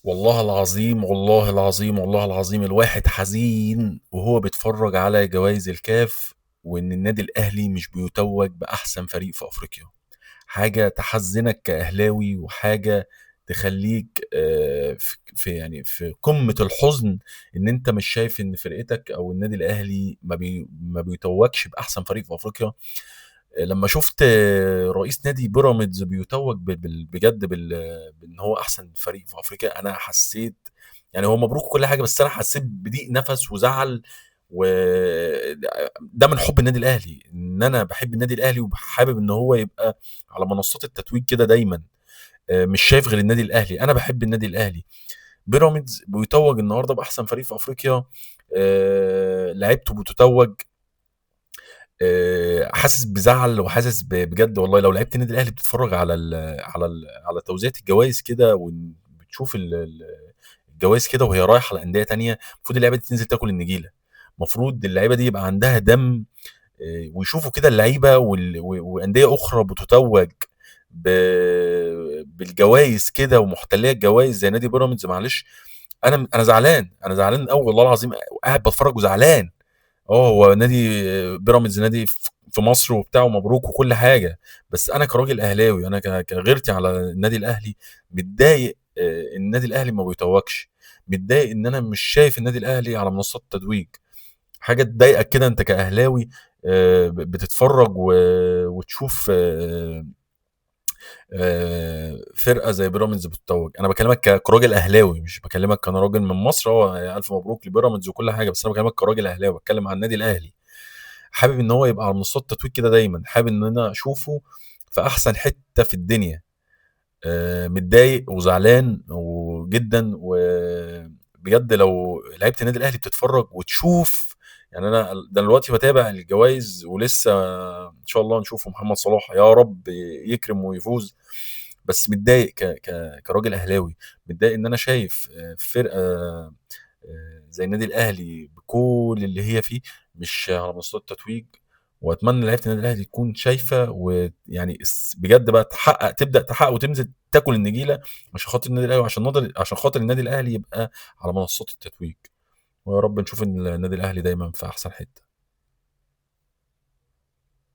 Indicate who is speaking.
Speaker 1: والله العظيم والله العظيم والله العظيم الواحد حزين وهو بيتفرج على جوائز الكاف، وان النادي الاهلي مش بيتوج باحسن فريق في افريقيا. حاجه تحزنك كاهلاوي، وحاجه تخليك في قمه الحزن، ان انت مش شايف ان فرقتك او النادي الاهلي ما بيتوجش باحسن فريق في افريقيا. لما شفت رئيس نادي بيراميدز بيتوج بجد بان هو احسن فريق في افريقيا، انا حسيت يعني هو مبروك وكل حاجه، بس انا حسيت بضيق نفس وزعل. وده من حب النادي الاهلي، ان انا بحب النادي الاهلي وحابب ان هو يبقى على منصات التتويج كده دايما. مش شايف غير النادي الاهلي، انا بحب النادي الاهلي. بيراميدز بيتوج النهارده باحسن فريق في افريقيا، لعيبته بتتوج. حاسس بزعل وحاسس بجد والله، لو لعيبه النادي الاهلي بتتفرج على توزيع الجوائز كده، وبتشوف الجوائز كده وهي رايحه لانديه تانية، المفروض اللعيبه دي تنزل تاكل النجيله. المفروض اللعيبه دي يبقى عندها دم. ويشوفوا كده اللعيبه وانديه اخرى بتتوج بالجوائز كده، ومحتليه الجوائز زي نادي بيراميدز. معلش، انا زعلان، انا زعلان قوي والله العظيم، قاعد بتفرج وزعلان. هو نادي بيراميدز نادي في مصر وبتاع، ومبروك وكل حاجه. بس انا كراجل اهلاوي، انا كغيرتي على النادي الاهلي، متضايق. النادي الاهلي ما بيتوجش. متضايق ان انا مش شايف النادي الاهلي على منصات التتويج. حاجه تضايقك كده انت كاهلاوي، بتتفرج وتشوف فرقه زي بيراميدز بتتوج. انا بكلمك كراجل اهلاوي، مش بكلمك كان راجل من مصر. هو الف مبروك لبيراميدز وكل حاجه، بس انا بكلمك كراجل اهلاوي، بتكلم عن النادي الاهلي. حابب ان هو يبقى على منصات التتويج كده دايما، حابب ان انا اشوفه في احسن حته في الدنيا. متضايق وزعلان وجدا، وبجد لو لعيبه النادي الاهلي بتتفرج وتشوف. يعني انا دلوقتي بتابع الجوائز، ولسه ان شاء الله نشوفه محمد صلاح، يا رب يكرم ويفوز. بس متضايق كراجل اهلاوي. متضايق ان انا شايف فرقه زي النادي الاهلي بكل اللي هي فيه مش على منصات التتويج. واتمنى لعيبه النادي الاهلي تكون شايفه، ويعني بجد بقى تبدا تحقق وتنزل تاكل النجيله، عشان خاطر النادي الاهلي، عشان خاطر النادي الاهلي يبقى على منصات التتويج. ويا رب نشوف ان النادي الاهلي دايما في احسن حته.